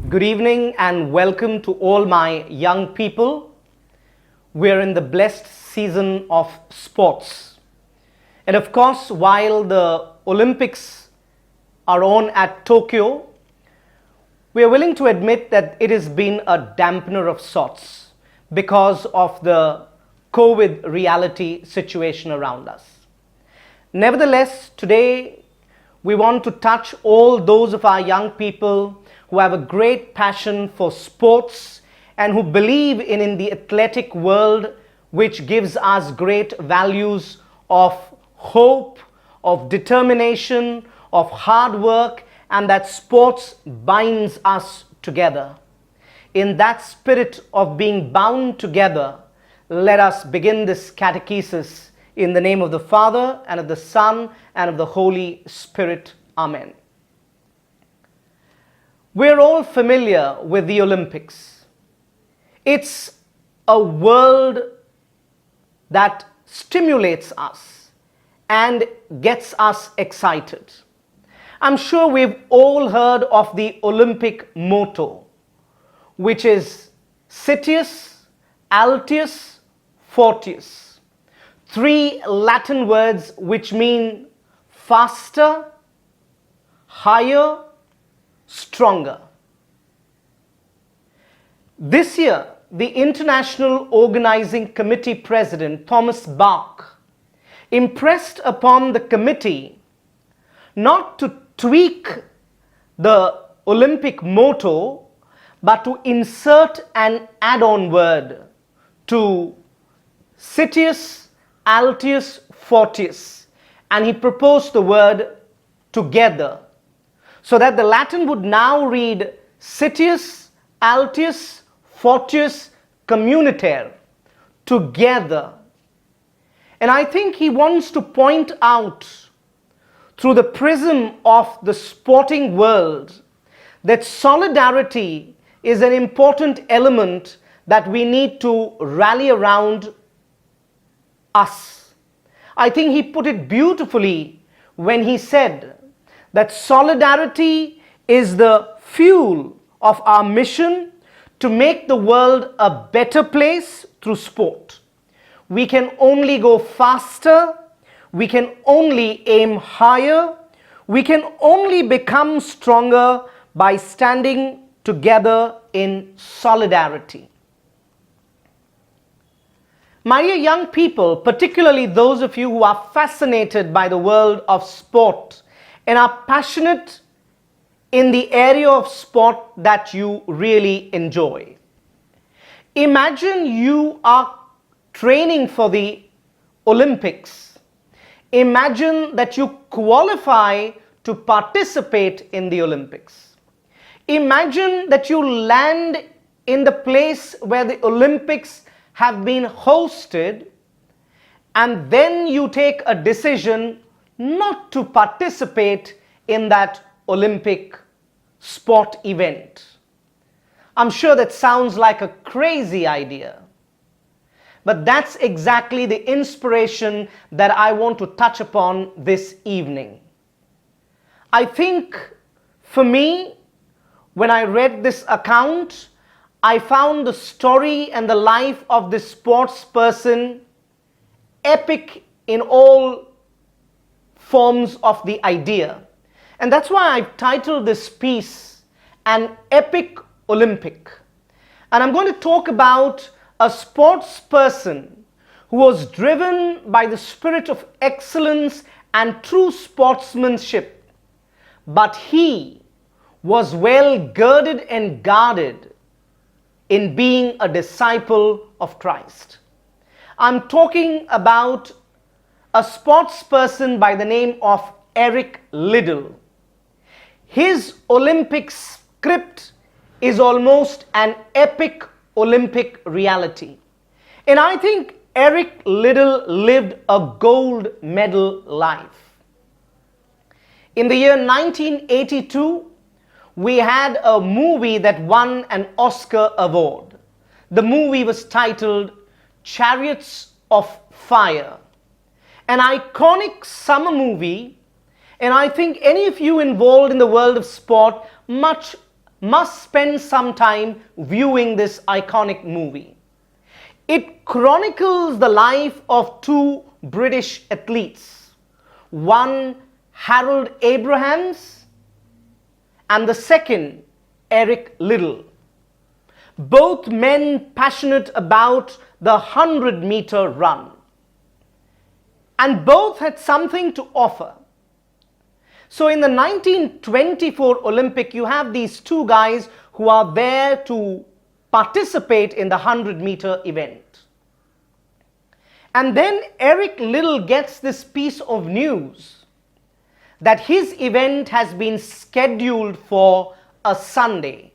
Good evening and welcome to all my young people. We're in the blessed season of sports. And of course, while the Olympics are on at Tokyo, we are willing to admit that it has been a dampener of sorts because of the COVID reality situation around us. Nevertheless, today we want to touch all those of our young people who have a great passion for sports and who believe in the athletic world, which gives us great values of hope, of determination, of hard work, and that sports binds us together. In that spirit of being bound together, let us begin this catechesis in the name of the Father, and of the Son, and of the Holy Spirit. Amen. We're all familiar with the Olympics. It's a world that stimulates us and gets us excited. I'm sure we've all heard of the Olympic motto, which is Citius, Altius, Fortius. Three Latin words which mean faster, higher, stronger. This year, the International Organizing Committee President Thomas Bach impressed upon the committee not to tweak the Olympic motto, but to insert an add-on word to Citius, Altius, Fortius, and he proposed the word together, so that the Latin would now read Citius, Altius, Fortius, Communiter, together. And I think he wants to point out through the prism of the sporting world that solidarity is an important element that we need to rally around us. I think he put it beautifully when he said that solidarity is the fuel of our mission to make the world a better place through sport. We can only go faster, we can only aim higher, we can only become stronger by standing together in solidarity. My dear young people, particularly those of you who are fascinated by the world of sport and are passionate in the area of sport that you really enjoy. Imagine you are training for the Olympics. Imagine that you qualify to participate in the Olympics. Imagine that you land in the place where the Olympics have been hosted, and then you take a decision not to participate in that Olympic sport event. I'm sure that sounds like a crazy idea, but that's exactly the inspiration that I want to touch upon this evening. I think for me, when I read this account, I found the story and the life of this sports person epic in all forms of the idea. And that's why I've titled this piece An Epic Olympic. And I'm going to talk about a sports person who was driven by the spirit of excellence and true sportsmanship, but he was well girded and guarded in being a disciple of Christ. I'm talking about a sports person by the name of Eric Liddell. His Olympic script is almost an epic Olympic reality. And I think Eric Liddell lived a gold medal life. In the year 1982, we had a movie that won an Oscar award. The movie was titled Chariots of Fire, an iconic summer movie, and I think any of you involved in the world of sport must spend some time viewing this iconic movie. It chronicles the life of two British athletes, one Harold Abrahams and the second Eric Liddell. Both men passionate about the 100-meter run. And both had something to offer. So in the 1924 Olympic, you have these two guys who are there to participate in the 100-meter event. And then Eric Liddell gets this piece of news that his event has been scheduled for a Sunday.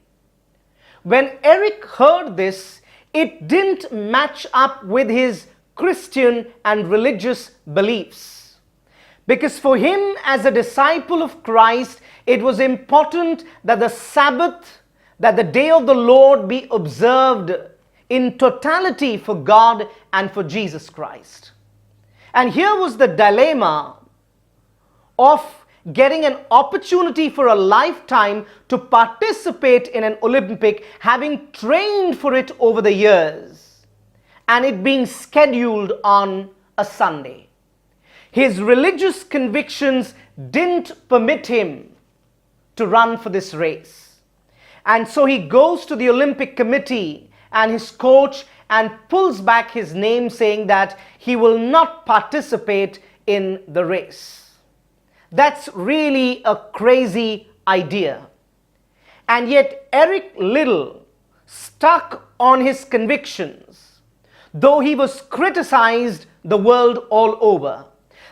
When Eric heard this, it didn't match up with his Christian and religious beliefs. Because for him, as a disciple of Christ, it was important that the Sabbath, that the day of the Lord be observed in totality for God and for Jesus Christ. And here was the dilemma of getting an opportunity for a lifetime to participate in an Olympic, having trained for it over the years, and it being scheduled on a Sunday. His religious convictions didn't permit him to run for this race. And so he goes to the Olympic Committee and his coach and pulls back his name, saying that he will not participate in the race. That's really a crazy idea. And yet Eric Liddell stuck on his convictions, though he was criticized the world all over.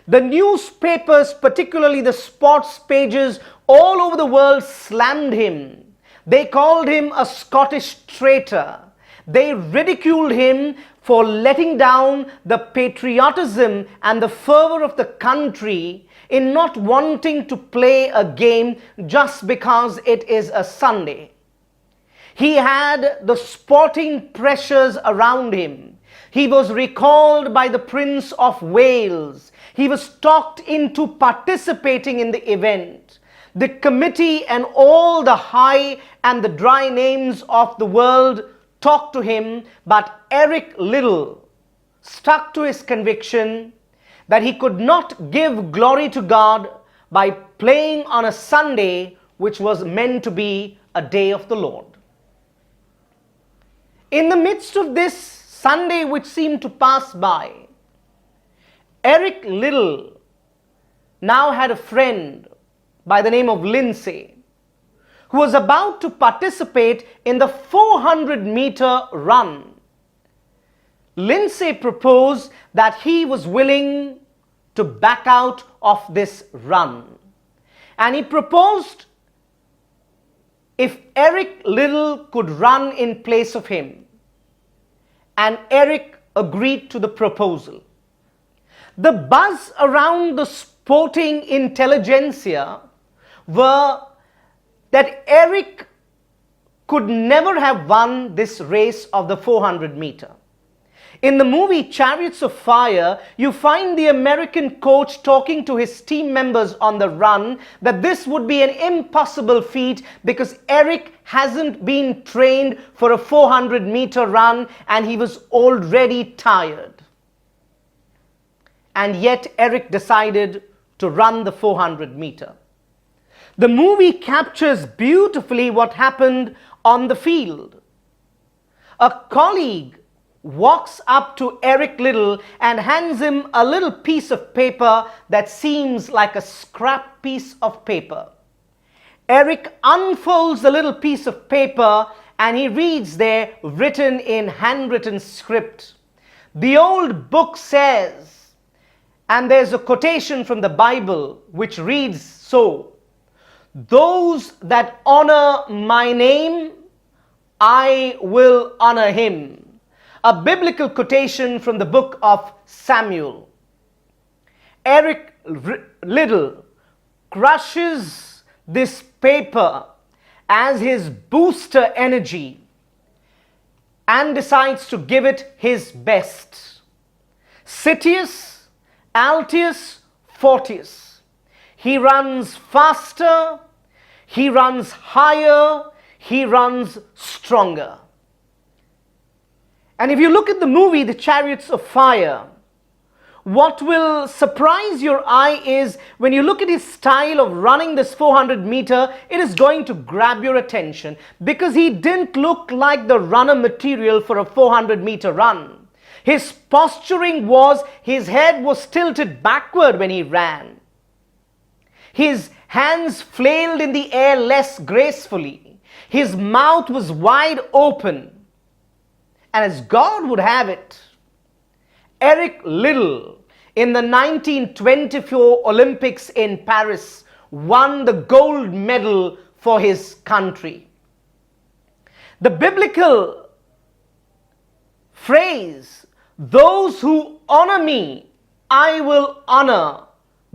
The newspapers, particularly the sports pages all over the world, slammed him. They called him a Scottish traitor. They ridiculed him for letting down the patriotism and the fervor of the country in not wanting to play a game just because it is a Sunday. He had the sporting pressures around him. He was recalled by the Prince of Wales. He was talked into participating in the event. The committee and all the high and the dry names of the world talked to him, but Eric Liddell stuck to his conviction that he could not give glory to God by playing on a Sunday which was meant to be a day of the Lord. In the midst of this Sunday which seemed to pass by, Eric Liddell now had a friend by the name of Lindsay, who was about to participate in the 400-meter run. Lindsay proposed that he was willing to back out of this run. And he proposed if Eric Liddell could run in place of him. And Eric agreed to the proposal. The buzz around the sporting intelligentsia were that Eric could never have won this race of the 400 meter. In the movie Chariots of Fire, you find the American coach talking to his team members on the run that this would be an impossible feat because Eric hasn't been trained for a 400-meter run and he was already tired. And yet Eric decided to run the 400-meter. The movie captures beautifully what happened on the field. A colleague walks up to Eric Liddell and hands him a little piece of paper that seems like a scrap piece of paper. Eric unfolds the little piece of paper and he reads there, written in handwritten script, "The old book says," and there's a quotation from the Bible which reads so, "Those that honor my name, I will honor him." A biblical quotation from the book of Samuel. Eric Liddell crushes this paper as his booster energy and decides to give it his best. Citius, Altius, Fortius. He runs faster, he runs higher, he runs stronger. And if you look at the movie, The Chariots of Fire, what will surprise your eye is when you look at his style of running this 400 meter, it is going to grab your attention because he didn't look like the runner material for a 400 meter run. His posturing was, his head was tilted backward when he ran. His hands flailed in the air less gracefully. His mouth was wide open. And as God would have it, Eric Liddell in the 1924 Olympics in Paris won the gold medal for his country. The biblical phrase, "Those who honor me, I will honor,"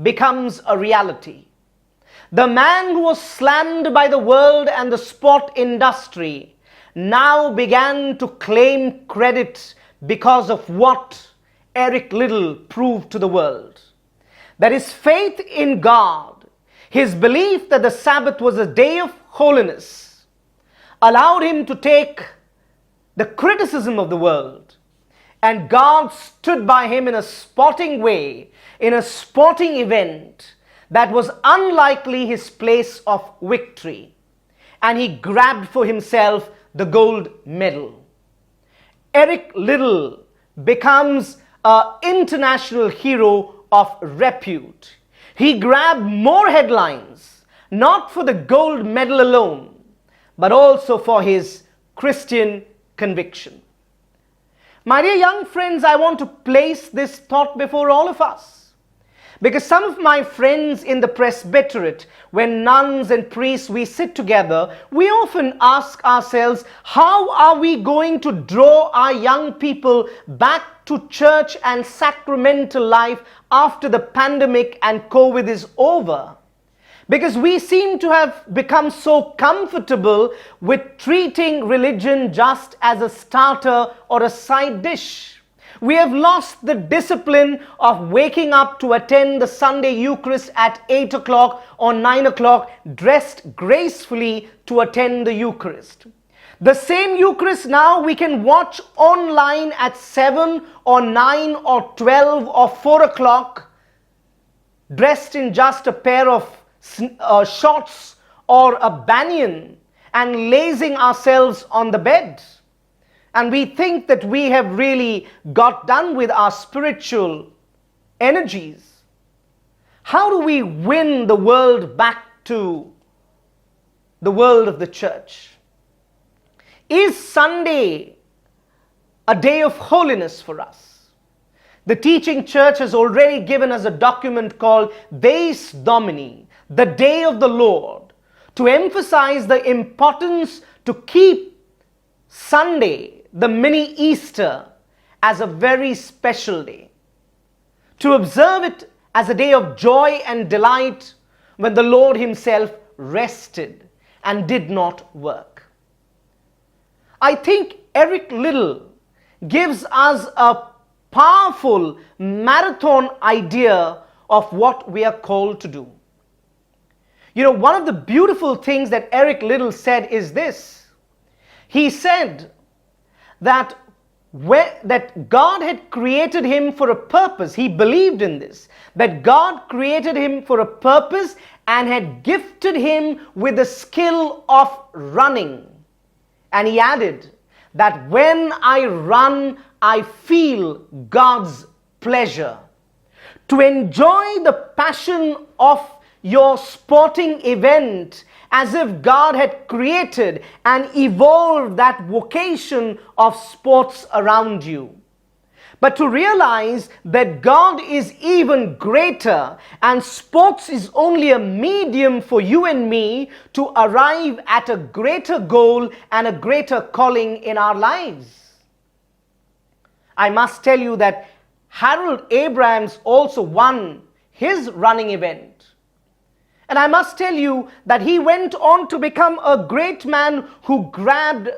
becomes a reality. The man who was slammed by the world and the sport industry now began to claim credit because of what Eric Liddell proved to the world. That his faith in God, his belief that the Sabbath was a day of holiness, allowed him to take the criticism of the world, and God stood by him in a sporting way, in a sporting event that was unlikely his place of victory, and he grabbed for himself the gold medal. Eric Liddell becomes an international hero of repute. He grabbed more headlines, not for the gold medal alone, but also for his Christian conviction. My dear young friends, I want to place this thought before all of us. Because some of my friends in the presbyterate, when nuns and priests we sit together, we often ask ourselves, how are we going to draw our young people back to church and sacramental life after the pandemic and COVID is over? Because we seem to have become so comfortable with treating religion just as a starter or a side dish. We have lost the discipline of waking up to attend the Sunday Eucharist at 8 o'clock or 9 o'clock, dressed gracefully to attend the Eucharist. The same Eucharist now we can watch online at 7 or 9 or 12 or 4 o'clock, dressed in just a pair of shorts or a banyan and lazing ourselves on the bed. And we think that we have really got done with our spiritual energies. How do we win the world back to the world of the church? Is Sunday a day of holiness for us? The teaching church has already given us a document called Dies Domini, the day of the Lord, to emphasize the importance to keep Sunday, the mini Easter, as a very special day. To observe it as a day of joy and delight when the Lord himself rested and did not work. I think Eric Liddell gives us a powerful marathon idea of what we are called to do. You know, one of the beautiful things that Eric Liddell said is this. He said that God had created him for a purpose. He believed in this, that God created him for a purpose and had gifted him with the skill of running. And he added that when I run, I feel God's pleasure. To enjoy the passion of your sporting event as if God had created and evolved that vocation of sports around you. But to realize that God is even greater and sports is only a medium for you and me to arrive at a greater goal and a greater calling in our lives. I must tell you that Harold Abrahams also won his running event. And I must tell you that he went on to become a great man who grabbed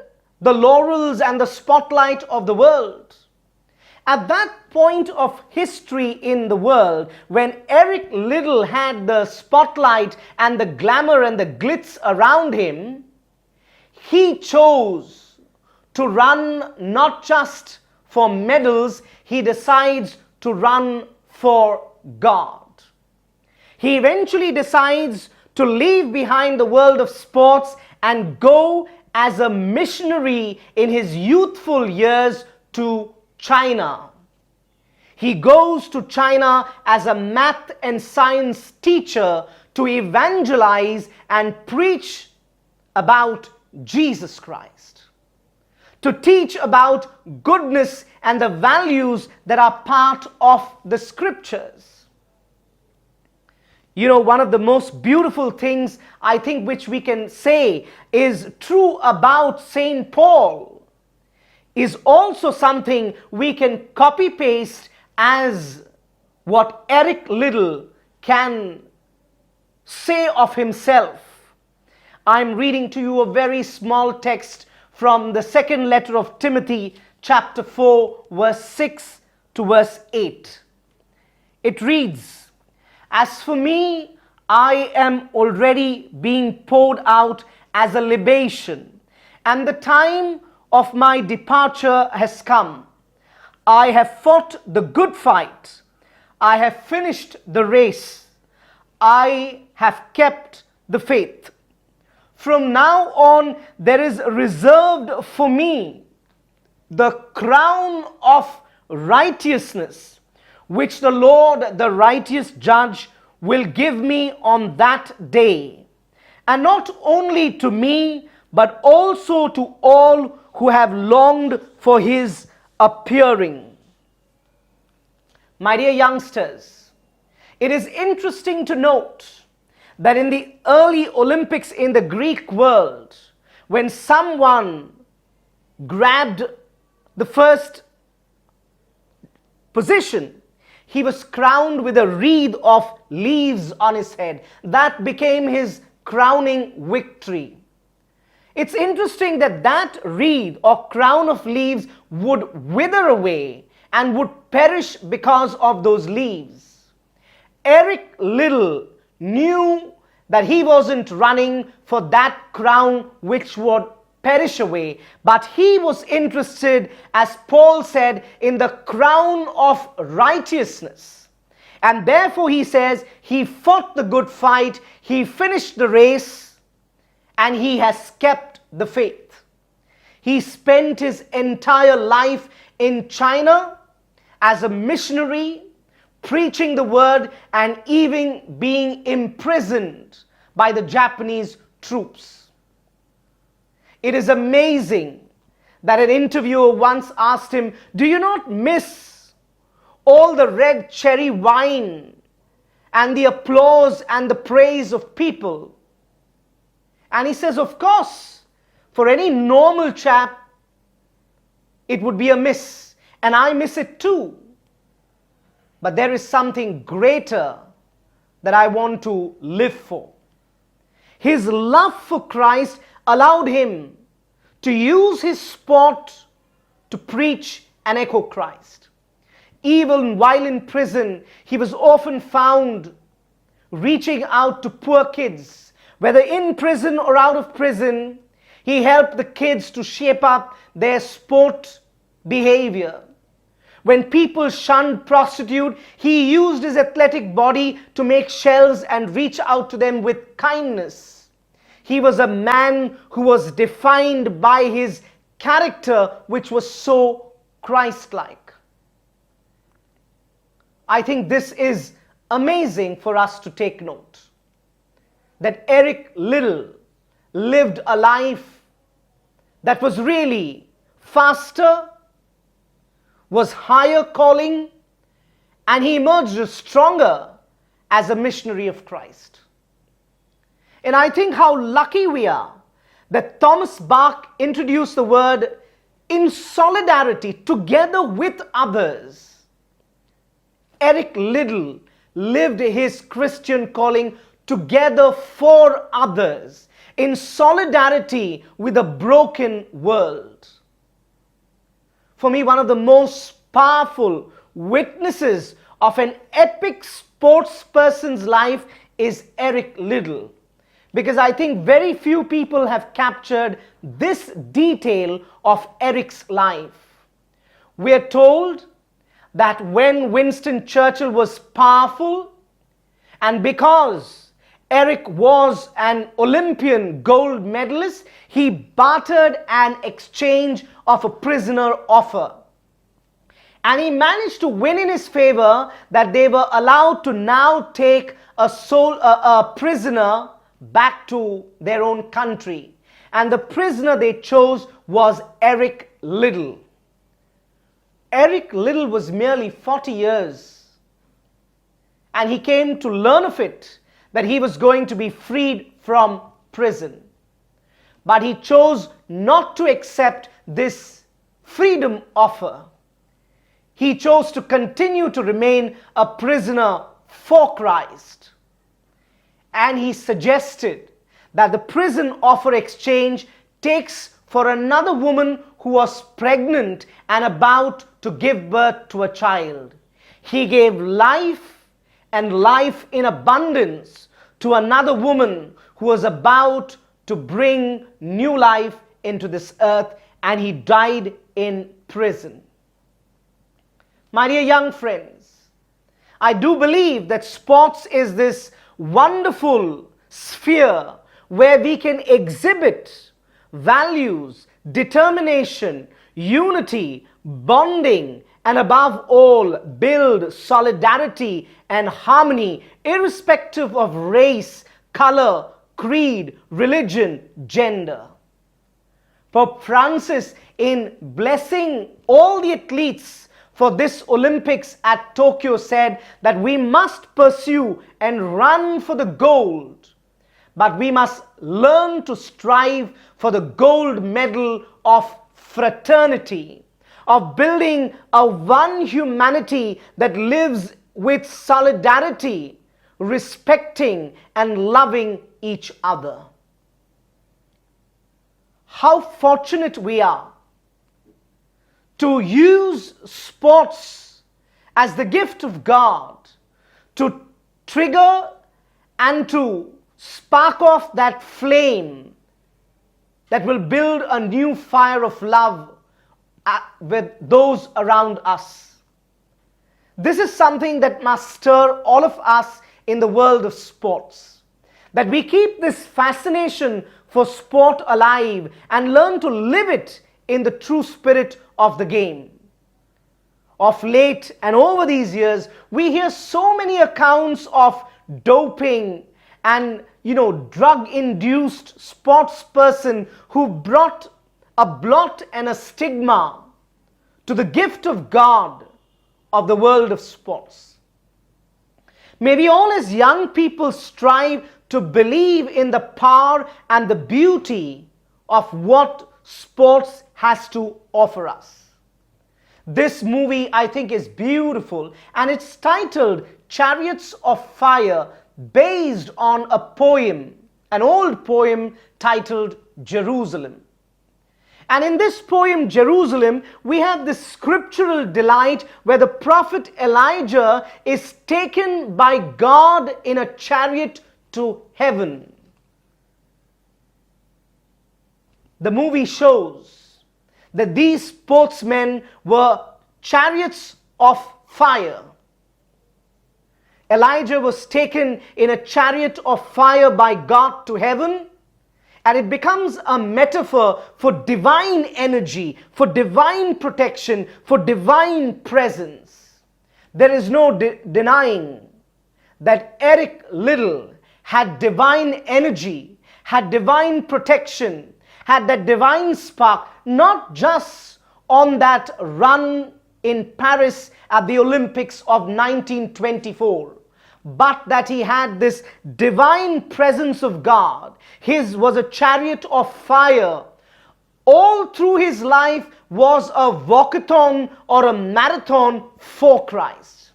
the laurels and the spotlight of the world. At that point of history in the world, when Eric Liddell had the spotlight and the glamour and the glitz around him, he chose to run not just for medals, he decides to run for God. He eventually decides to leave behind the world of sports and go as a missionary in his youthful years to China. He goes to China as a math and science teacher to evangelize and preach about Jesus Christ, to teach about goodness and the values that are part of the scriptures. You know, one of the most beautiful things I think which we can say is true about St. Paul is also something we can copy paste as what Eric Liddell can say of himself. I'm reading to you a very small text from the second letter of Timothy, chapter 4, verse 6 to verse 8. It reads, "As for me, I am already being poured out as a libation, and the time of my departure has come. I have fought the good fight. I have finished the race. I have kept the faith. From now on, there is reserved for me the crown of righteousness, which the Lord, the righteous judge, will give me on that day. And not only to me, but also to all who have longed for his appearing." My dear youngsters, it is interesting to note that in the early Olympics in the Greek world, when someone grabbed the first position, he was crowned with a wreath of leaves on his head. That became his crowning victory. It's interesting that that wreath or crown of leaves would wither away and would perish because of those leaves. Eric Liddell knew that he wasn't running for that crown which would perish away, but he was interested, as Paul said, in the crown of righteousness. And therefore he says he fought the good fight, he finished the race, and he has kept the faith. He spent his entire life in China as a missionary, preaching the word and even being imprisoned by the Japanese troops. It is amazing that an interviewer once asked him, "Do you not miss all the red cherry wine and the applause and the praise of people?" And he says, "Of course, for any normal chap, it would be a miss, and I miss it too. But there is something greater that I want to live for." His love for Christ allowed him to use his sport to preach and echo Christ. Even while in prison, he was often found reaching out to poor kids. Whether in prison or out of prison, he helped the kids to shape up their sport behavior. When people shunned prostitute, he used his athletic body to make shells and reach out to them with kindness. He was a man who was defined by his character, which was so Christ-like. I think this is amazing for us to take note, that Eric Liddell lived a life that was really faster, was higher calling, and he emerged stronger as a missionary of Christ. And I think how lucky we are that Thomas Bach introduced the word in solidarity, together with others. Eric Liddell lived his Christian calling together for others, in solidarity with a broken world. For me, one of the most powerful witnesses of an epic sports person's life is Eric Liddell, because I think very few people have captured this detail of Eric's life. We are told that when Winston Churchill was powerful, and because Eric was an Olympian gold medalist, he bartered an exchange of a prisoner offer. And he managed to win in his favor that they were allowed to now take a prisoner back to their own country. And the prisoner they chose was Eric Liddell. Eric Liddell was merely 40 years. And he came to learn of it, that he was going to be freed from prison. But he chose not to accept this freedom offer. He chose to continue to remain a prisoner for Christ. And he suggested that the prison offer exchange takes for another woman who was pregnant and about to give birth to a child. He gave life and life in abundance to another woman who was about to bring new life into this earth, and he died in prison. My dear young friends, I do believe that sports is this wonderful sphere where we can exhibit values, determination, unity, bonding, and above all, build solidarity and harmony, irrespective of race, color, creed, religion, gender. Pope Francis, in blessing all the athletes for this Olympics at Tokyo, said that we must pursue and run for the gold, but we must learn to strive for the gold medal of fraternity, of building a one humanity that lives with solidarity, respecting and loving each other. How fortunate we are to use sports as the gift of God to trigger and to spark off that flame that will build a new fire of love with those around us. This is something that must stir all of us in the world of sports, that we keep this fascination for sport alive and learn to live it in the true spirit of the game. Of late and over these years, we hear so many accounts of doping and drug-induced sports person who brought a blot and a stigma to the gift of God of the world of sports. May we all as young people strive to believe in the power and the beauty of what sports has to offer us. This movie, I think, is beautiful, and it's titled Chariots of Fire, based on a poem, an old poem titled Jerusalem. And in this poem, Jerusalem, we have this scriptural delight where the prophet Elijah is taken by God in a chariot to heaven. The movie shows that these sportsmen were chariots of fire. Elijah was taken in a chariot of fire by God to heaven, and it becomes a metaphor for divine energy, for divine protection, for divine presence. There is no denying that Eric Liddell had divine energy, had divine protection, had that divine spark, not just on that run in Paris at the Olympics of 1924, but that he had this divine presence of God. His was a chariot of fire. All through his life was a walkathon or a marathon for Christ.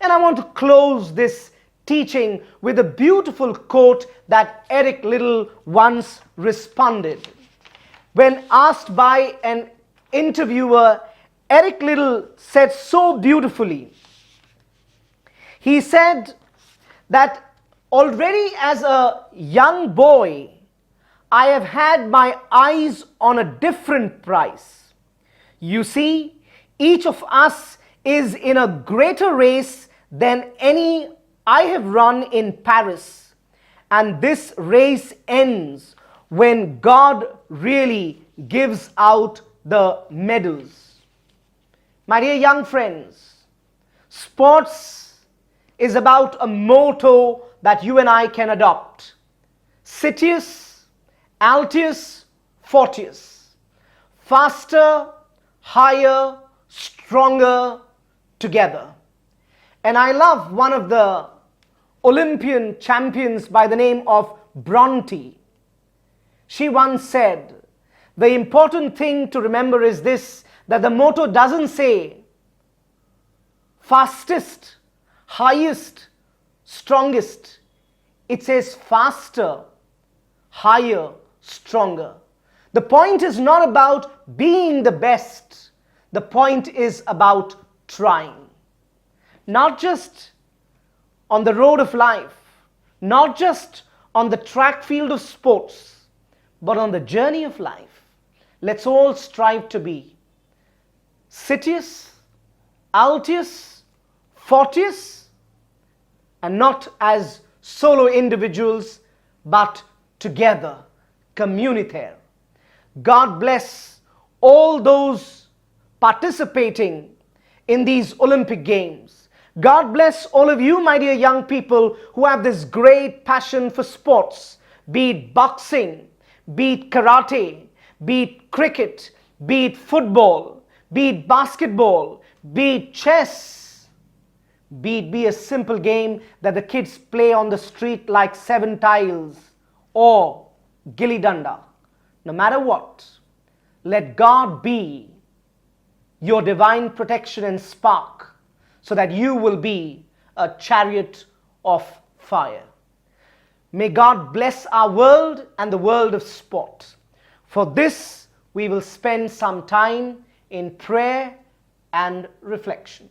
And I want to close this teaching with a beautiful quote that Eric Liddell once responded. When asked by an interviewer, Eric Liddell said so beautifully. He said that Already as a young boy, I have had my eyes on a different prize. You see, each of us is in a greater race than any I have run in Paris. And this race ends when God really gives out the medals. My dear young friends, sports is about a motto that you and I can adopt. Citius, Altius, Fortius. Faster, higher, stronger, together. And I love one of the Olympian champions by the name of Bronte. She once said, the important thing to remember is this, that the motto doesn't say fastest, highest, strongest. It says faster, higher, stronger. The point is not about being the best. The point is about trying. Not just on the road of life, not just on the track field of sports, but on the journey of life. Let's all strive to be Citius, Altius, Fortius, and not as solo individuals, but together, communitaire. God bless all those participating in these Olympic Games. God bless all of you, my dear young people, who have this great passion for sports, be it boxing, be it karate, be it cricket, be it football, be it basketball, be it chess, be it be a simple game that the kids play on the street like 7 tiles, or gilli danda. No matter what, let God be your divine protection and spark, so that you will be a chariot of fire. May God bless our world and the world of sport. For this, we will spend some time in prayer and reflection.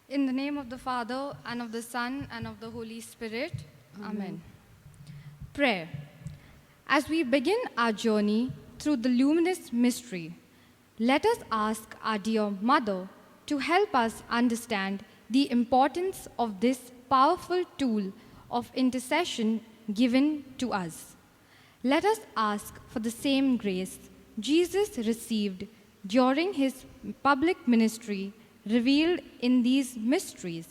In the name of the Father, and of the Son, and of the Holy Spirit. Amen. Prayer. As we begin our journey through the luminous mystery, let us ask our dear Mother to help us understand the importance of this powerful tool of intercession given to us. Let us ask for the same grace Jesus received during his public ministry, revealed in these mysteries,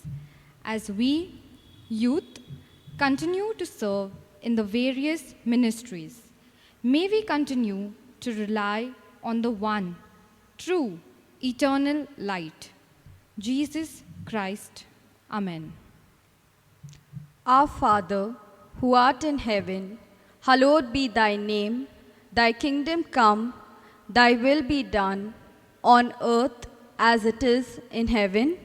as we, youth, continue to serve in the various ministries. May we continue to rely on the one, true, eternal light. Jesus Christ. Amen. Our Father, who art in heaven, hallowed be thy name. Thy kingdom come, thy will be done, on earth as it is in heaven.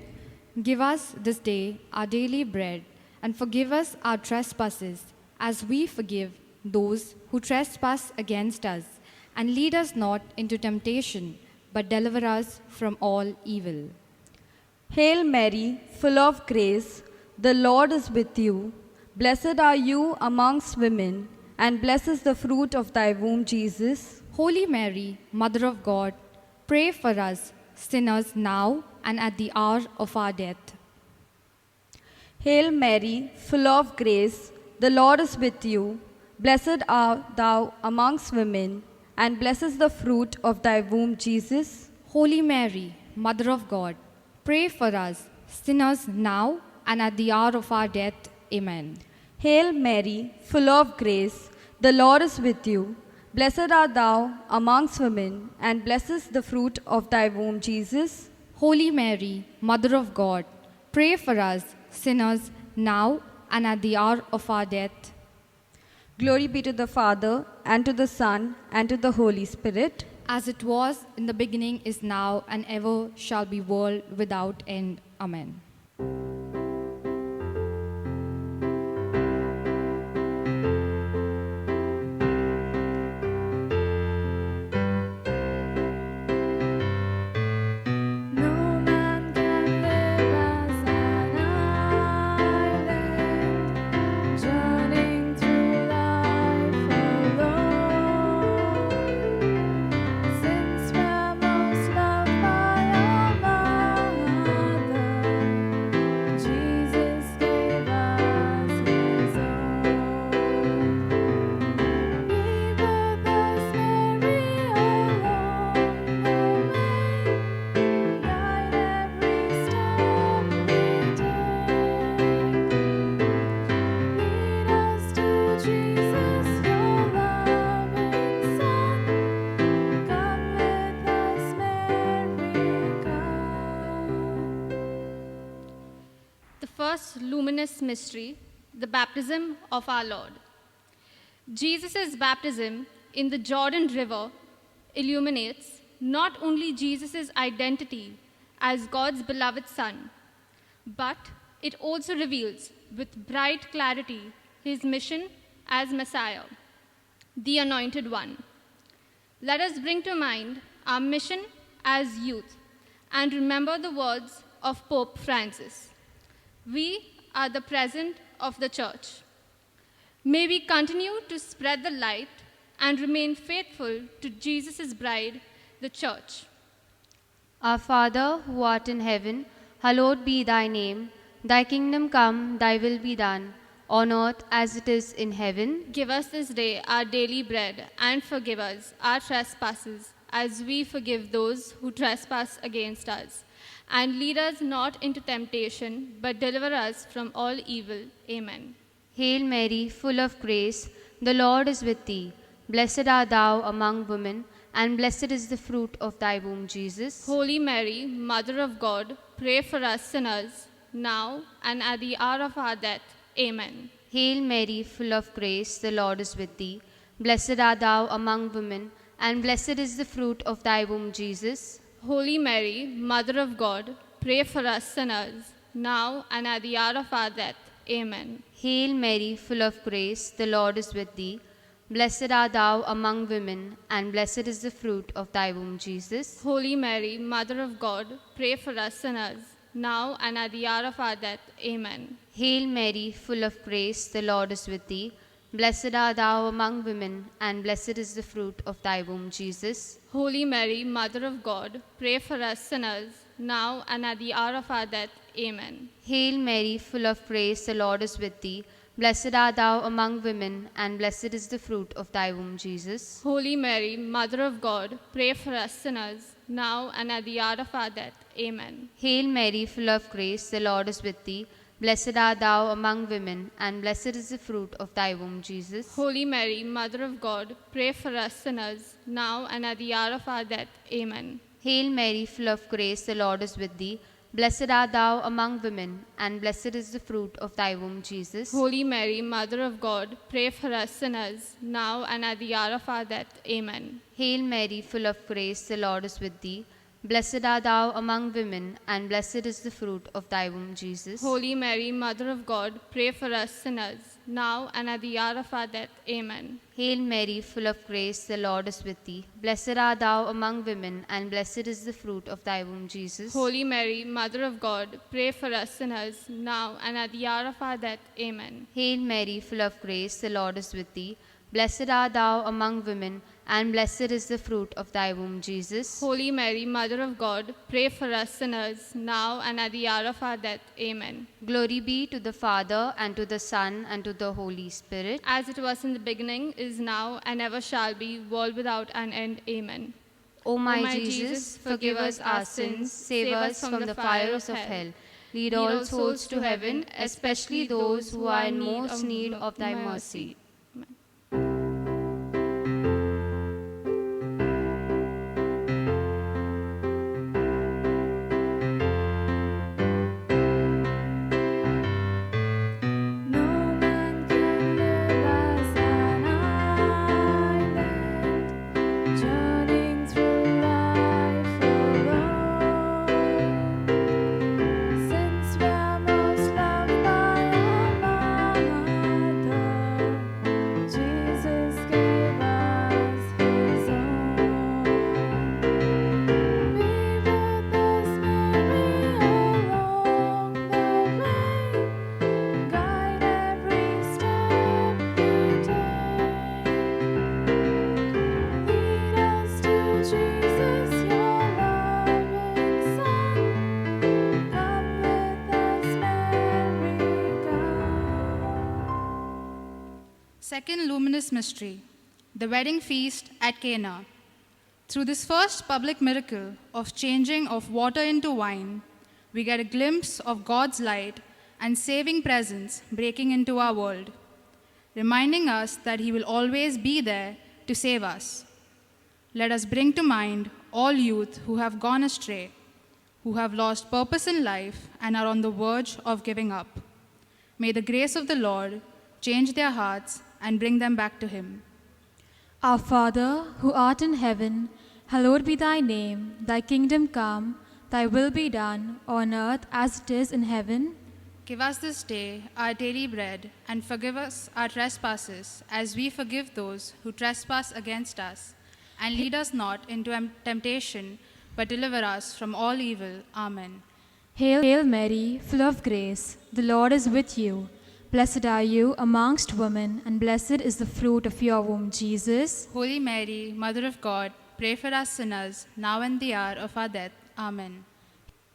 Give us this day our daily bread, and forgive us our trespasses, as we forgive those who trespass against us. And lead us not into temptation, but deliver us from all evil. Hail Mary, full of grace, the Lord is with you. Blessed are you amongst women, and blessed is the fruit of thy womb, Jesus. Holy Mary, Mother of God, pray for us sinners now and at the hour of our death. Hail Mary, full of grace, the Lord is with you. Blessed art thou amongst women, and blessed is the fruit of thy womb, Jesus. Holy Mary, Mother of God, pray for us sinners now and at the hour of our death. Amen. Hail Mary, full of grace, the Lord is with you. Blessed art thou amongst women, and blessed is the fruit of thy womb, Jesus. Holy Mary, Mother of God, pray for us sinners now and at the hour of our death. Glory be to the Father, and to the Son, and to the Holy Spirit. As it was in the beginning, is now, and ever shall be, world without end. Amen. No man can live as an island, journeying through life alone. Since we're most loved by our Mother, Jesus gave us His own. Be with us, Mary, along the way. Guide every step we take. Lead us to Jesus, your loving Son. Come with us, Mary, come. The first luminous mystery, the baptism of our Lord. Jesus' baptism in the Jordan River illuminates not only Jesus' identity as God's beloved Son, but it also reveals with bright clarity his mission as Messiah, the Anointed One. Let us bring to mind our mission as youth and remember the words of Pope Francis. We are the present of the church. May we continue to spread the light and remain faithful to Jesus' bride, the church. Our Father, who art in heaven, hallowed be thy name. Thy kingdom come, thy will be done, on earth as it is in heaven. Give us this day our daily bread, and forgive us our trespasses, as we forgive those who trespass against us. And lead us not into temptation, but deliver us from all evil. Amen. Hail Mary, full of grace, the Lord is with thee. Blessed art thou among women, and blessed is the fruit of thy womb, Jesus. Holy Mary, Mother of God, pray for us sinners, now and at the hour of our death. Amen. Hail Mary, full of grace, the Lord is with thee. Blessed art thou among women, and blessed is the fruit of thy womb, Jesus. Holy Mary, Mother of God, pray for us sinners, now and at the hour of our death. Amen. Hail Mary, full of grace, the Lord is with thee. Blessed art thou among women, and blessed is the fruit of thy womb, Jesus. Holy Mary, Mother of God, pray for us sinners, now and at the hour of our death. Amen. Hail Mary, full of grace, the Lord is with thee. Blessed art thou among women, and blessed is the fruit of thy womb, Jesus. Holy Mary, Mother of God, pray for us sinners, now and at the hour of our death. Amen. Hail Mary, full of grace, the Lord is with thee. Blessed art thou among women, and blessed is the fruit of thy womb, Jesus. Holy Mary, Mother of God, pray for us sinners, now and at the hour of our death. Amen. Hail Mary, full of grace, the Lord is with thee. Blessed art thou among women, and blessed is the fruit of thy womb, Jesus. Holy Mary, Mother of God, pray for us sinners, now and at the hour of our death. Amen. Hail Mary, full of grace, the Lord is with thee. Blessed art thou among women, and blessed is the fruit of thy womb, Jesus. Holy Mary, Mother of God, pray for us sinners, now and at the hour of our death. Amen. Hail Mary, full of grace, the Lord is with thee. Blessed art thou among women, and blessed is the fruit of thy womb, Jesus. Holy Mary, Mother of God, pray for us sinners, now and at the hour of our death. Amen. Hail Mary, full of grace, the Lord is with thee. Blessed art thou among women, and blessed is the fruit of thy womb, Jesus. Holy Mary, Mother of God, pray for us sinners, now and at the hour of our death. Amen. Hail Mary, full of grace, the Lord is with thee. Blessed art thou among women, and blessed is the fruit of thy womb, Jesus. Holy Mary, Mother of God, pray for us sinners, now and at the hour of our death. Amen. Glory be to the Father, and to the Son, and to the Holy Spirit. As it was in the beginning, is now, and ever shall be, world without an end. Amen. O my Jesus, forgive us our sins, save us from the fires of hell. Lead all souls to heaven, especially those who are in most need of thy mercy. No man can live as an island, journeying through life alone. Since we're most loved by our Mother, Jesus gave us His own. Be with us, Mary, along the way. Guide every step we take. Lead us to Jesus, your loving Son. Come with us, Mary, come. Second luminous mystery, the wedding feast at Cana. Through this first public miracle of changing of water into wine, we get a glimpse of God's light and saving presence breaking into our world, reminding us that He will always be there to save us. Let us bring to mind all youth who have gone astray, who have lost purpose in life and are on the verge of giving up. May the grace of the Lord change their hearts and bring them back to Him. Our Father, who art in heaven, hallowed be thy name. Thy kingdom come, thy will be done, on earth as it is in heaven. Give us this day our daily bread, and forgive us our trespasses, as we forgive those who trespass against us. And lead us not into temptation, but deliver us from all evil. Amen. Hail Mary, full of grace, the Lord is with you. Blessed are you amongst women, and blessed is the fruit of your womb, Jesus. Holy Mary, Mother of God, pray for us sinners, now and the hour of our death. Amen.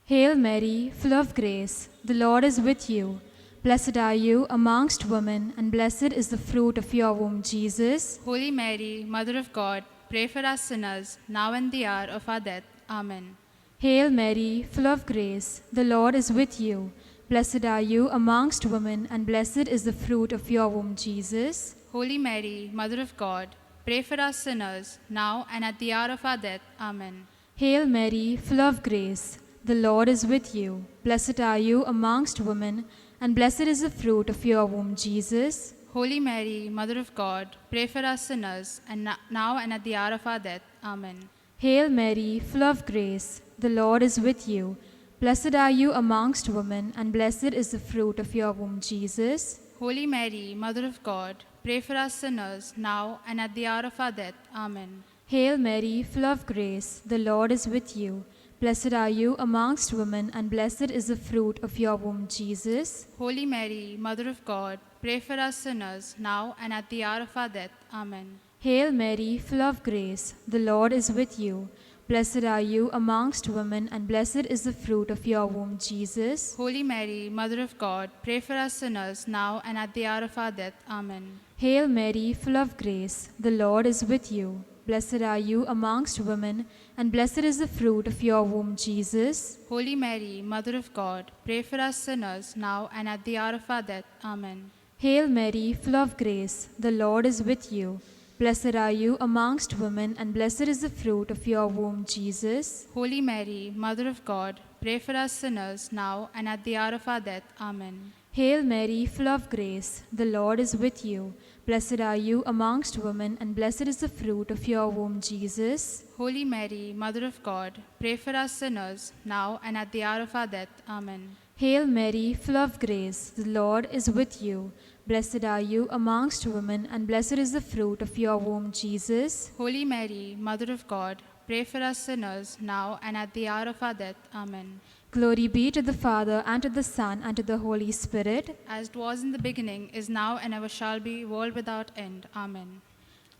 Hail Mary, full of grace, the Lord is with you. Blessed are you amongst women, and blessed is the fruit of your womb, Jesus. Holy Mary, Mother of God, pray for us sinners, now and the hour of our death. Amen. Hail Mary, full of grace, the Lord is with you. Blessed are you amongst women, and blessed is the fruit of your womb, Jesus. Holy Mary, Mother of God, pray for us sinners, now and at the hour of our death. Amen. Hail Mary, full of grace, the Lord is with you. Blessed are you amongst women, and blessed is the fruit of your womb, Jesus. Holy Mary, Mother of God, pray for us sinners, and now and at the hour of our death. Amen. Hail Mary, full of grace, the Lord is with you. Blessed are you amongst women, and blessed is the fruit of your womb, Jesus. Holy Mary, Mother of God, pray for us sinners, now and at the hour of our death. Amen. Hail Mary, full of grace, the Lord is with you. Blessed are you amongst women, and blessed is the fruit of your womb, Jesus. Holy Mary, Mother of God, pray for us sinners, now and at the hour of our death. Amen. Hail Mary, full of grace, the Lord is with you. Blessed are you amongst women, and blessed is the fruit of your womb, Jesus. Holy Mary, Mother of God, pray for us sinners, now and at the hour of our death. Amen. Hail Mary, full of grace, the Lord is with you. Blessed are you amongst women, and blessed is the fruit of your womb, Jesus. Holy Mary, Mother of God, pray for us sinners, now and at the hour of our death. Amen. Hail Mary, full of grace, the Lord is with you. Blessed are you amongst women, and blessed is the fruit of your womb, Jesus. Holy Mary, Mother of God, pray for us sinners, now and at the hour of our death. Amen. Hail Mary, full of grace, the Lord is with you. Blessed are you amongst women, and blessed is the fruit of your womb, Jesus. Holy Mary, Mother of God, pray for us sinners, now and at the hour of our death. Amen. Hail Mary, full of grace, the Lord is with you. Blessed are you amongst women, and blessed is the fruit of your womb, Jesus. Holy Mary, Mother of God, pray for us sinners, now and at the hour of our death. Amen. Glory be to the Father, and to the Son, and to the Holy Spirit. As it was in the beginning, is now, and ever shall be, world without end. Amen.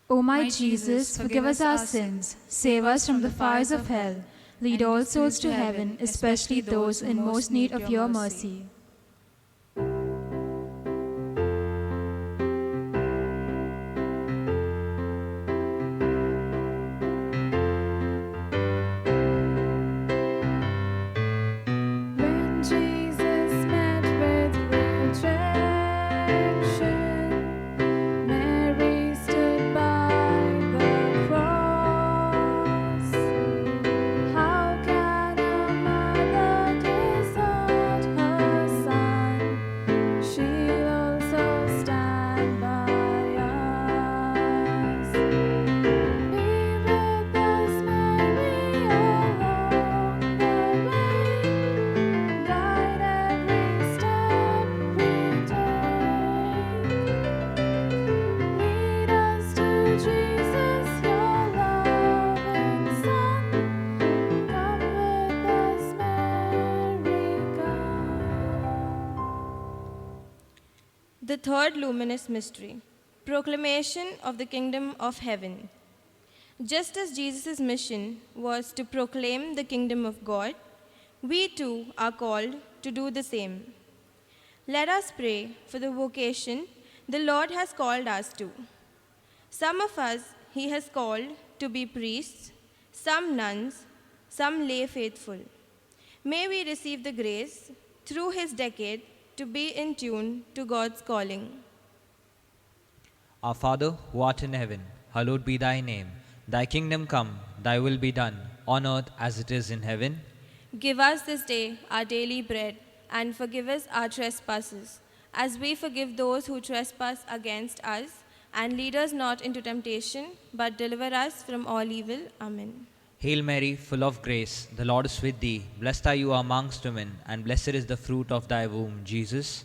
O my Jesus, forgive us our sins, save us from the fires of hell, lead all souls to heaven, especially those in most need of your mercy. When Jesus met with rejection, Mary stood by the cross. How can a mother desert her son? She'll also stand by us. Be with us, Mary, along the way. Guide every step we take. Lead us to Jesus, your loving Son. Come with us, Mary, come. The third luminous mystery, proclamation of the kingdom of heaven. Just as Jesus' mission was to proclaim the kingdom of God, we too are called to do the same. Let us pray for the vocation the Lord has called us to. Some of us he has called to be priests, some nuns, some lay faithful. May we receive the grace through his decade to be in tune to God's calling. Our Father, who art in heaven, hallowed be thy name. Thy kingdom come, thy will be done, on earth as it is in heaven. Give us this day our daily bread, and forgive us our trespasses, as we forgive those who trespass against us. And lead us not into temptation, but deliver us from all evil. Amen. Hail Mary, full of grace, the Lord is with thee. Blessed are you amongst women, and blessed is the fruit of thy womb, Jesus.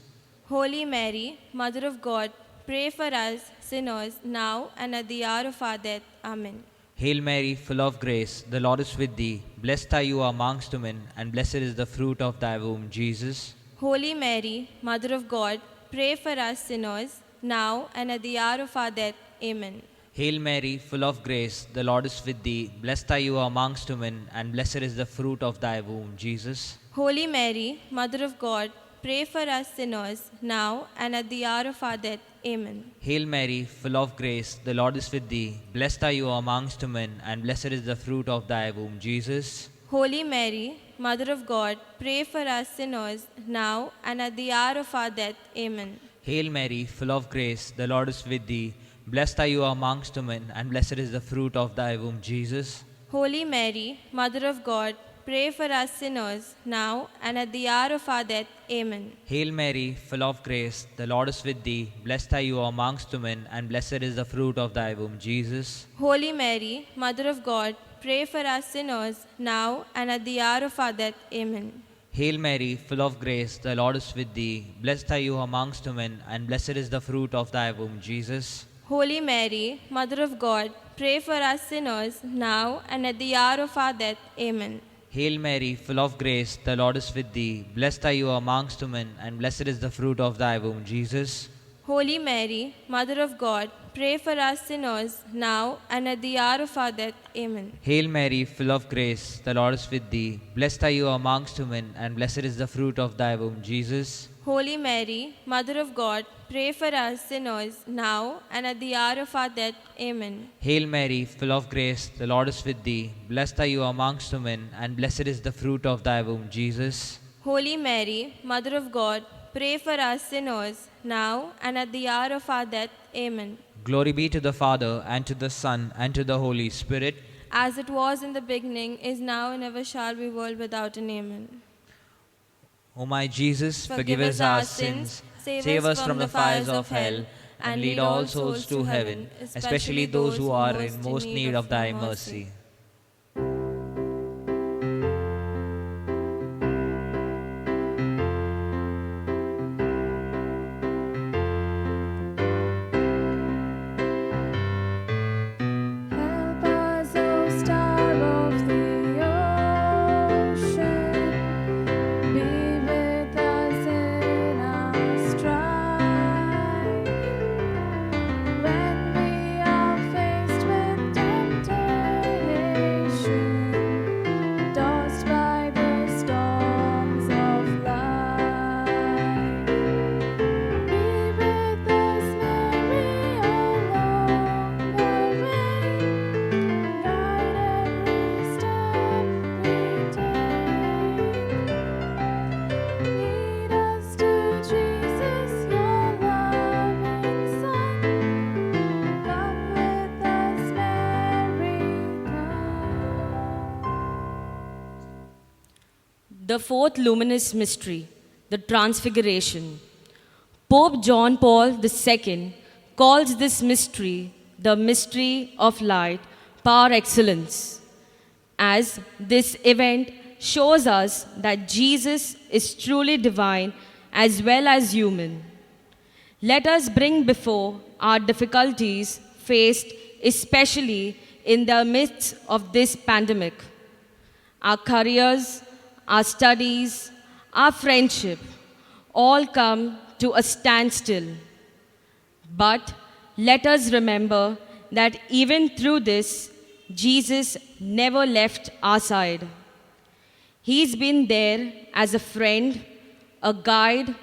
Holy Mary, Mother of God, pray for us sinners, now and at the hour of our death. Amen. Hail Mary, full of grace, the Lord is with thee. Blessed are you amongst women, and blessed is the fruit of thy womb, Jesus. Holy Mary, Mother of God, pray for us sinners, now and at the hour of our death. Amen. Hail Mary, full of grace, the Lord is with thee. Blessed are you amongst women, and blessed is the fruit of thy womb, Jesus. Holy Mary, Mother of God, pray for us sinners, now and at the hour of our death. Amen. Hail Mary, full of grace, the Lord is with thee. Blessed are you amongst women, and blessed is the fruit of thy womb, Jesus. Holy Mary, Mother of God, pray for us sinners, now and at the hour of our death. Amen. Hail Mary, full of grace, the Lord is with thee. Blessed are you amongst women, and blessed is the fruit of thy womb, Jesus. Holy Mary, Mother of God, pray for us sinners, now and at the hour of our death. Amen. Hail Mary, full of grace, the Lord is with thee. Blessed are you amongst women, and blessed is the fruit of thy womb, Jesus. Holy Mary, Mother of God, pray for us sinners, now and at the hour of our death. Amen. Hail Mary, full of grace, the Lord is with thee. Blessed are you amongst women, and blessed is the fruit of thy womb, Jesus. Holy Mary, Mother of God, pray for us sinners, now and at the hour of our death. Amen. Hail Mary, full of grace, the Lord is with thee. Blessed are you amongst women, and blessed is the fruit of thy womb, Jesus. Holy Mary, Mother of God, pray for us sinners, now and at the hour of our death. Amen. Hail Mary, full of grace, the Lord is with thee. Blessed are you amongst women, and blessed is the fruit of thy womb, Jesus. Holy Mary, Mother of God, pray for us sinners, now and at the hour of our death. Amen. Hail Mary, full of grace, the Lord is with thee. Blessed are you amongst women, and blessed is the fruit of thy womb, Jesus. Holy Mary, Mother of God, pray for us sinners, now and at the hour of our death. Amen. Glory be to the Father, and to the Son, and to the Holy Spirit. As it was in the beginning, is now, and ever shall be, world without an amen. O my Jesus, forgive us our sins, save us from the fires of hell, and lead all souls to heaven, especially those who are in most need of thy mercy. Help us, O star of the ocean, be with us in our strife. When we are faced with temptation, tossed by the storms of life, be with us, Mary, along the way. Guide every step we take. Lead us to Jesus, your loving Son. Come with us, Mary, come. The fourth luminous mystery, the Transfiguration. Pope John Paul II calls this mystery the mystery of light par excellence, as this event shows us that Jesus is truly divine as well as human. Let us bring before our difficulties faced, especially in the midst of this pandemic, our careers, our studies, our friendship, all come to a standstill. But let us remember that even through this, Jesus never left our side. He's been there as a friend, a guide,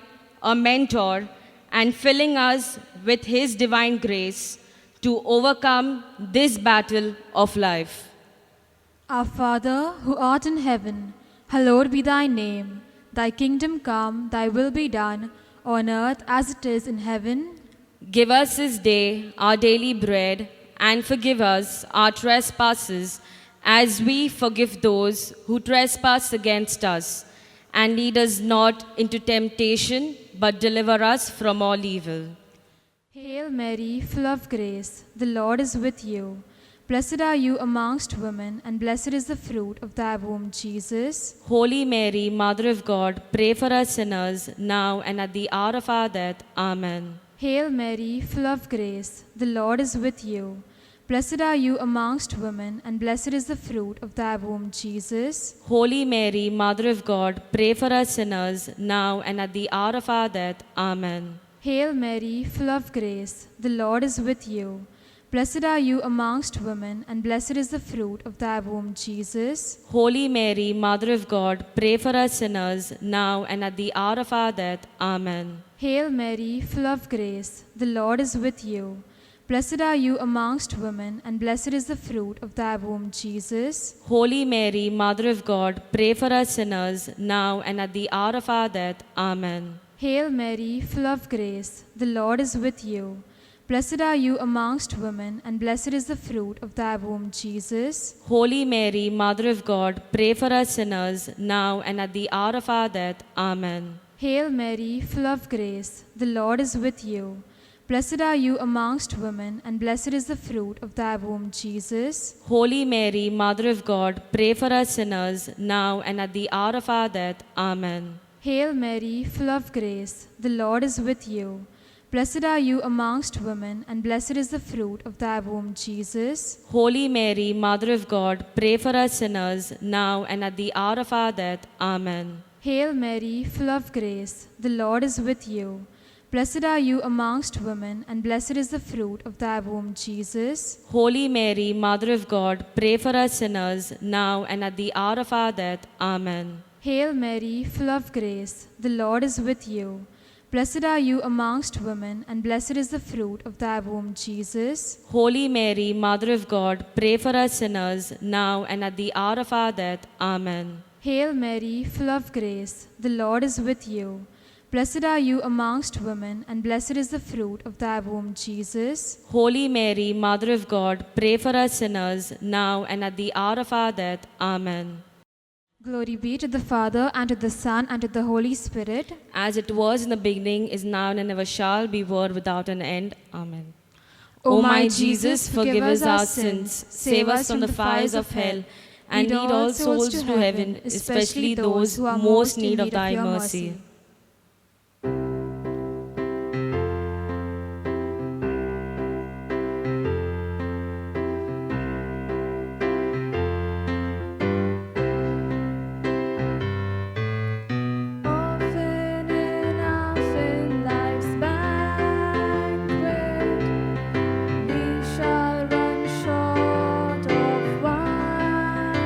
a mentor, and filling us with His divine grace to overcome this battle of life. Our Father, who art in heaven, hallowed be thy name. Thy kingdom come, thy will be done, on earth as it is in heaven. Give us this day our daily bread, and forgive us our trespasses, as we forgive those who trespass against us. And lead us not into temptation, but deliver us from all evil. Hail Mary, full of grace, the Lord is with you. Blessed are you amongst women, and blessed is the fruit of thy womb, Jesus. Holy Mary, Mother of God, pray for us sinners, now and at the hour of our death. Amen. Hail Mary, full of grace, the Lord is with you. Blessed are you amongst women, and blessed is the fruit of thy womb, Jesus. Holy Mary, Mother of God, pray for us sinners, now and at the hour of our death. Amen. Hail Mary, full of grace, the Lord is with you. Blessed are you amongst women, and blessed is the fruit of thy womb, Jesus. Holy Mary, Mother of God, pray for us sinners, now and at the hour of our death. Amen. Hail Mary, full of grace, the Lord is with you. Blessed are you amongst women, and blessed is the fruit of thy womb, Jesus. Holy Mary, Mother of God, pray for us sinners, now and at the hour of our death. Amen. Hail Mary, full of grace, the Lord is with you. Blessed are you amongst women, and blessed is the fruit of thy womb, Jesus. Holy Mary, Mother of God, pray for us sinners, now and at the hour of our death. Amen. Hail Mary, full of grace, the Lord is with you. Blessed are you amongst women, and blessed is the fruit of thy womb, Jesus. Holy Mary, Mother of God, pray for us sinners, now and at the hour of our death. Amen. Hail Mary, full of grace, the Lord is with you. Blessed are you amongst women, and blessed is the fruit of thy womb, Jesus. Holy Mary, Mother of God, pray for us sinners, now and at the hour of our death. Amen. Hail Mary, full of grace, the Lord is with you. Blessed are you amongst women, and blessed is the fruit of thy womb, Jesus. Holy Mary, Mother of God, pray for us sinners, now and at the hour of our death. Amen. Hail Mary, full of grace, the Lord is with you. Blessed are you amongst women, and blessed is the fruit of thy womb, Jesus. Holy Mary, Mother of God, pray for us sinners, now and at the hour of our death. Amen. Hail Mary, full of grace, the Lord is with you. Blessed are you amongst women, and blessed is the fruit of thy womb, Jesus. Holy Mary, Mother of God, pray for us sinners, now and at the hour of our death. Amen. Glory be to the Father, and to the Son, and to the Holy Spirit. As it was in the beginning, is now, and ever shall be, world without an end. Amen. O O my Jesus, forgive us our sins, save us from the fires of hell, and lead all souls to heaven, especially those who are most in need of thy mercy. Often in life's banquet, we shall run short of wine.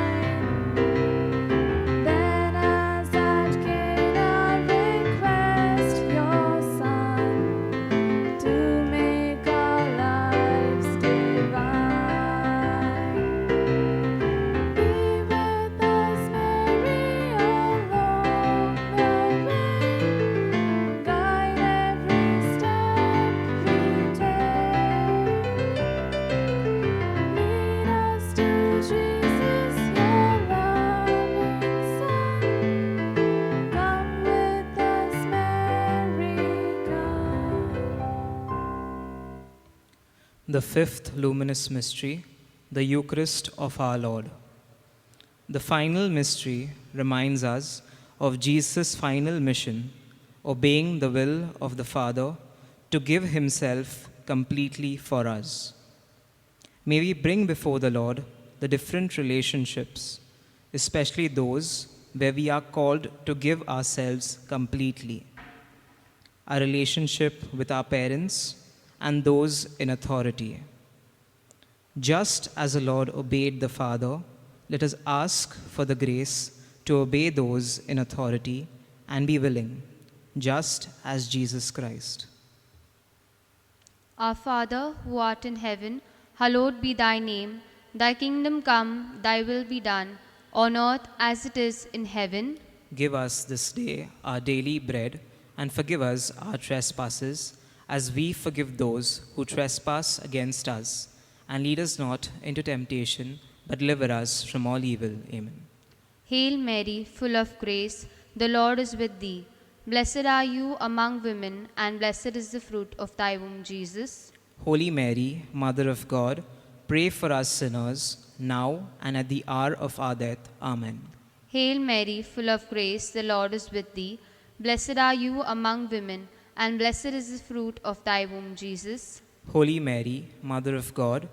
Then, as at Cana, request your Son to make our lives divine. Be with us, Mary, along the way. Guide every step we take. Lead us to Jesus, your loving Son. Come with us, Mary, come. The fifth luminous mystery, the Eucharist of our Lord. The final mystery reminds us of Jesus' final mission, obeying the will of the Father to give himself completely for us. May we bring before the Lord the different relationships, especially those where we are called to give ourselves completely. Our relationship with our parents and those in authority. Just as the Lord obeyed the Father, let us ask for the grace to obey those in authority and be willing, just as Jesus Christ. Our Father, who art in heaven, hallowed be thy name. Thy kingdom come, thy will be done, on earth as it is in heaven. Give us this day our daily bread, and forgive us our trespasses, as we forgive those who trespass against us. And lead us not into temptation, but deliver us from all evil. Amen. Hail Mary, full of grace, the Lord is with thee. Blessed are you among women, and blessed is the fruit of thy womb, Jesus. Holy Mary, Mother of God, pray for us sinners, now and at the hour of our death. Amen. Hail Mary, full of grace, the Lord is with thee. Blessed are you among women, and blessed is the fruit of thy womb, Jesus. Holy Mary, Mother of God,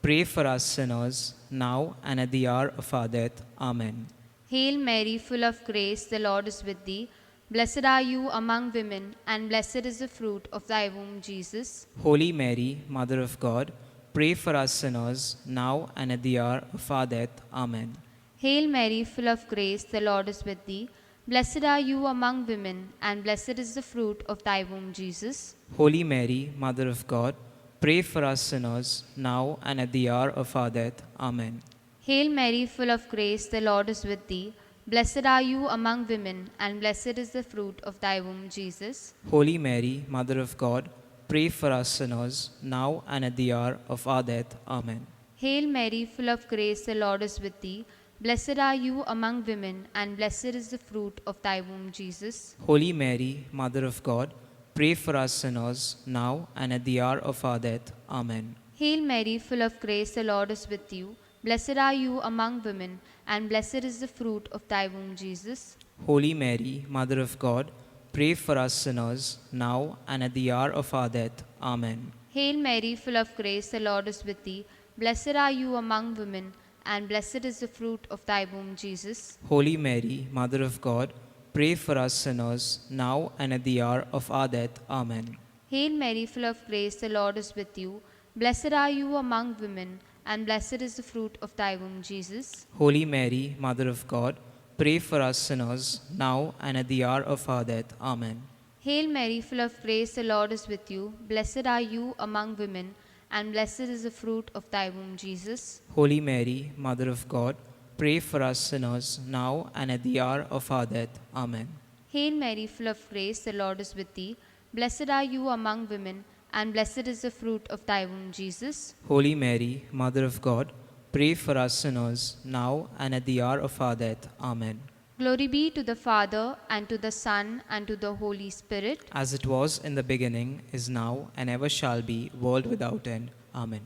pray for us sinners, now and at the hour of our death. Amen. Hail Mary, full of grace, the Lord is with thee. Blessed are you among women, and blessed is the fruit of thy womb, Jesus. Holy Mary, Mother of God, pray for us sinners, now and at the hour of our death. Amen. Hail Mary, full of grace, the Lord is with thee. Blessed are you among women, and blessed is the fruit of thy womb, Jesus. Holy Mary, Mother of God, pray for us sinners, now and at the hour of our death. Amen. Hail Mary, full of grace, the Lord is with thee. Blessed are you among women, and blessed is the fruit of thy womb, Jesus. Holy Mary, Mother of God, pray for us sinners, now and at the hour of our death. Amen. Hail Mary, full of grace, the Lord is with thee. Blessed are you among women, and blessed is the fruit of thy womb, Jesus. Holy Mary, Mother of God, pray for us sinners, now and at the hour of our death. Amen. Hail Mary, full of grace, the Lord is with you. Blessed are you among women, and blessed is the fruit of thy womb, Jesus. Holy Mary, Mother of God, pray for us sinners, now and at the hour of our death. Amen. Hail Mary, full of grace, the Lord is with thee. Blessed are you among women, and blessed is the fruit of thy womb, Jesus. Holy Mary, Mother of God, pray for us sinners, now and at the hour of our death. Amen. Hail Mary, full of grace, the Lord is with you. Blessed are you among women, and blessed is the fruit of thy womb, Jesus. Holy Mary, Mother of God, pray for us sinners, now and at the hour of our death. Amen. Hail Mary, full of grace, the Lord is with you. Blessed are you among women, and blessed is the fruit of thy womb, Jesus. Holy Mary, Mother of God, pray for us sinners, now and at the hour of our death. Amen. Hail Mary, full of grace, the Lord is with thee. Blessed are you among women, and blessed is the fruit of thy womb, Jesus. Holy Mary, Mother of God, pray for us sinners, now and at the hour of our death. Amen. Glory be to the Father, and to the Son, and to the Holy Spirit. As it was in the beginning, is now, and ever shall be, world without end. Amen.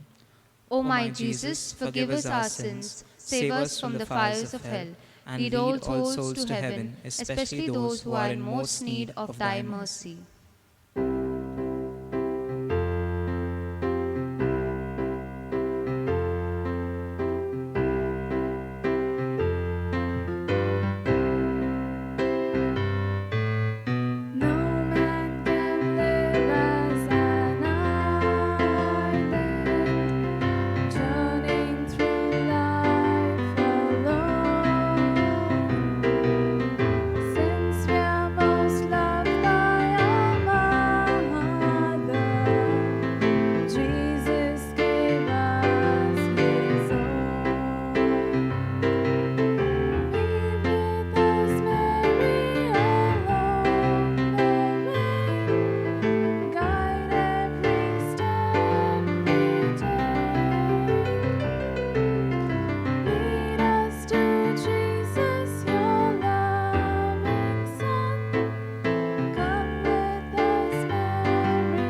O my Jesus, forgive us our sins, save us from the fires of hell, and lead all souls to heaven, especially those who are in most need of thy mercy. No man can live as an island, journeying through life alone. Since we are most loved by our Mother, Jesus gave us His own. Be with us, Mary, along the way. Guide every step we take. Lead us to Jesus, your loving Son. Come with us, Mary,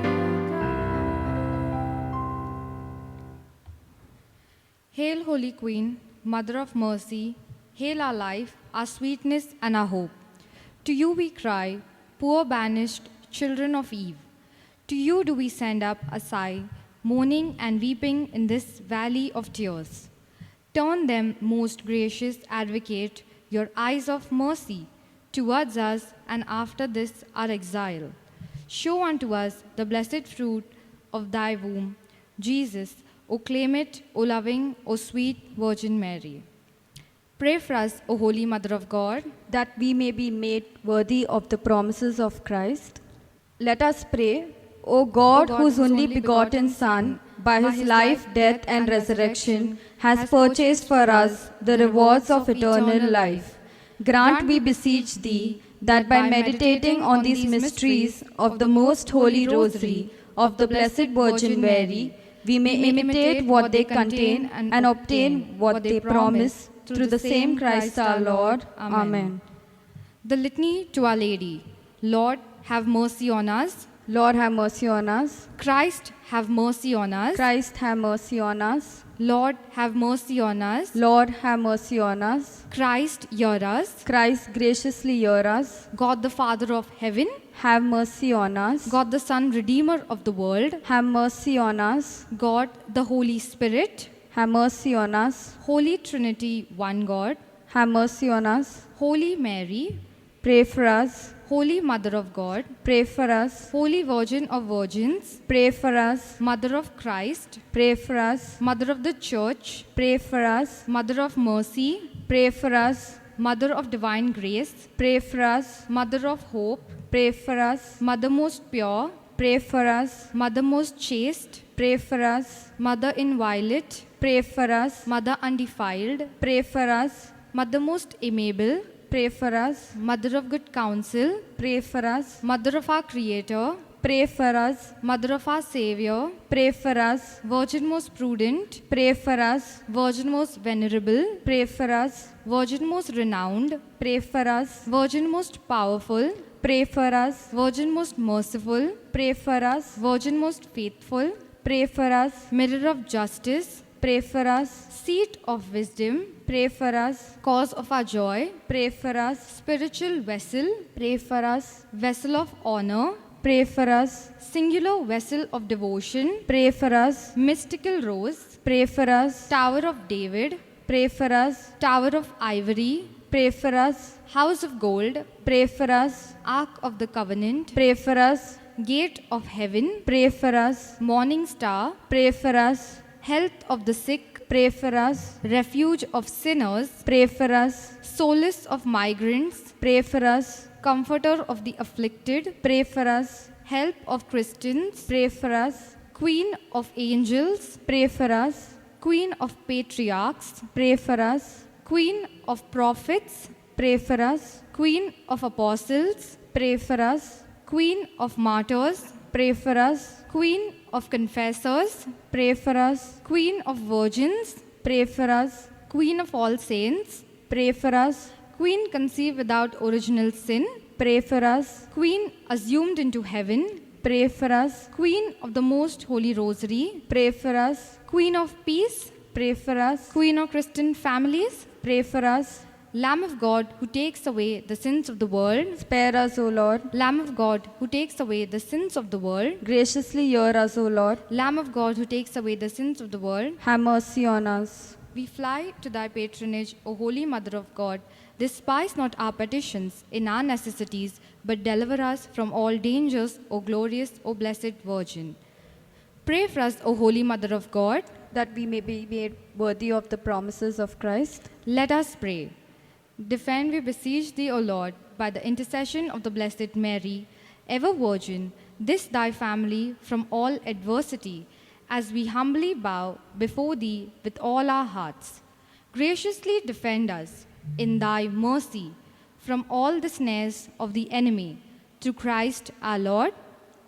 Hail, Holy Queen, Mother of Mercy, hail our life, our sweetness, and our hope. To you we cry, poor banished children of Eve. To you do we send up a sigh, mourning and weeping in this valley of tears. Turn them, most gracious advocate, your eyes of mercy towards us, and after this our exile. Show unto us the blessed fruit of thy womb, Jesus. O claim it, O loving, O sweet Virgin Mary. Pray for us, O Holy Mother of God, that we may be made worthy of the promises of Christ. Let us pray, O God, whose only begotten Son, by his life, death, and resurrection, has purchased for us the rewards of eternal life. Grant, we beseech thee, that by meditating on these mysteries of the most holy rosary of the Blessed Virgin Mary, we may imitate what they contain and obtain what they promise, through the same Christ our Lord. Amen. The Litany to Our Lady. Lord, have mercy on us. Lord, have mercy on us. Christ, have mercy on us. Christ, have mercy on us. Lord, have mercy on us. Lord, have mercy on us. Christ, hear us. Christ, graciously hear us. God the Father of heaven, have mercy on us. God the Son, Redeemer of the world, have mercy on us. God the Holy Spirit, have mercy on us. Holy Trinity, one God, have mercy on us. Holy Mary, pray for us. Holy Mother of God, pray for us. Holy Virgin of Virgins, pray for us. Mother of Christ, pray for us. Mother of the Church, pray for us. Mother of Mercy, pray for us. Mother of Divine Grace, pray for us. Mother of Hope, pray for us. Mother most pure, pray for us. Mother most chaste, pray for us. Mother inviolate, pray for us. Mother undefiled, pray for us. Mother most amiable, pray for us. Mother of good counsel, pray for us. Mother of our Creator, pray for us. Mother of our Savior, pray for us. Virgin most prudent, pray for us. Virgin most venerable, pray for us. Virgin most renowned, pray for us. Virgin most powerful, pray for us. Virgin most merciful, pray for us. Virgin most faithful, pray for us. Mirror of justice, pray for us. Seat of wisdom, pray for us. Cause of our joy, pray for us. Spiritual vessel, pray for us. Vessel of honor, pray for us. Singular vessel of devotion, pray for us. Mystical rose, pray for us. Tower of David, pray for us. Tower of ivory, pray for us. House of gold, pray for us. Ark of the covenant, pray for us. Gate of heaven, pray for us. Morning star, pray for us. Health of the sick, pray for us. Refuge of sinners, pray for us. Solace of migrants, pray for us. Comforter of the afflicted, pray for us. Help of Christians, pray for us. Queen of angels, pray for us. Queen of patriarchs, pray for us. Queen of prophets, pray for us. Queen of apostles, pray for us. Queen of martyrs, pray for us. Queen of confessors, pray for us. Queen of virgins, pray for us. Queen of all saints, pray for us. Queen conceived without original sin, pray for us. Queen assumed into heaven, Pray for us. Queen of the Most Holy Rosary, Pray for us. Queen of Peace, Pray for us. Queen of Christian families, Pray for us. Lamb of God who takes away the sins of the world, Spare us, O Lord. Lamb of God who takes away the sins of the world, Graciously hear us, O Lord. Lamb of God who takes away the sins of the world, Have mercy on us. we fly to thy patronage, O Holy Mother of God. Despise not our petitions in our necessities, but deliver us from all dangers, O glorious, O blessed Virgin. Pray for us, O Holy Mother of God. That we may be made worthy of the promises of Christ. Let us pray. Defend, we beseech thee, O Lord, by the intercession of the Blessed Mary, ever Virgin, this thy family from all adversity, as we humbly bow before thee with all our hearts. Graciously defend us in thy mercy from all the snares of the enemy, through Christ our Lord.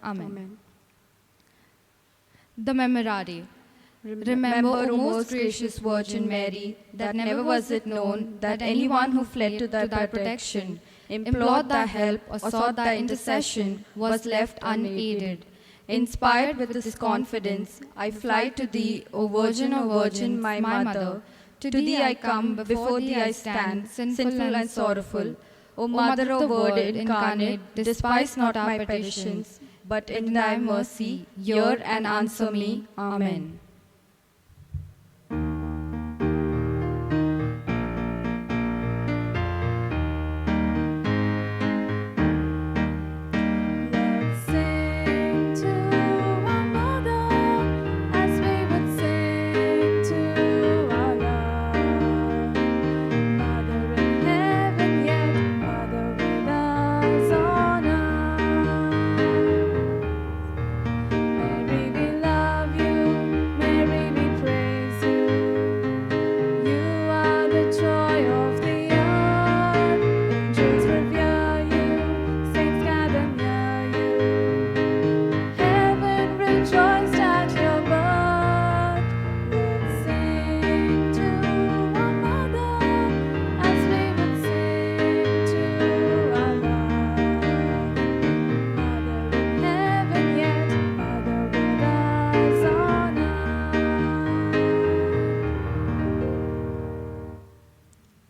Amen. Amen. The Memorare. Remember, O most gracious Virgin Mary, that never was it known that anyone who fled to thy protection, implored thy help, or sought thy intercession was left unaided. Inspired with this confidence, I fly to thee, O Virgin of Virgin, my Mother. To thee I come, before thee I stand, sinful and sorrowful. O Mother of Word incarnate, despise not our petitions, but in thy mercy hear and answer me. Amen.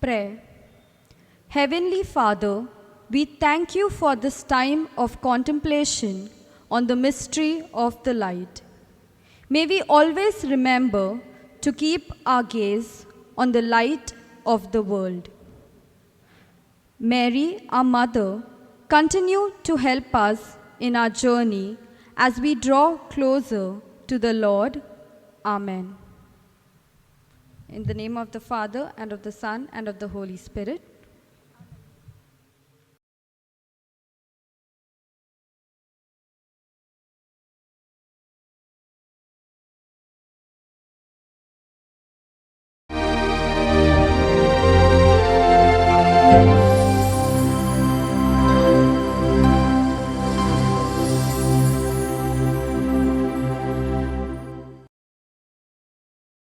Prayer. Heavenly Father, we thank you for this time of contemplation on the mystery of the light. May we always remember to keep our gaze on the light of the world. Mary, our Mother, continue to help us in our journey as we draw closer to the Lord. Amen. In the name of the Father, and of the Son, and of the Holy Spirit.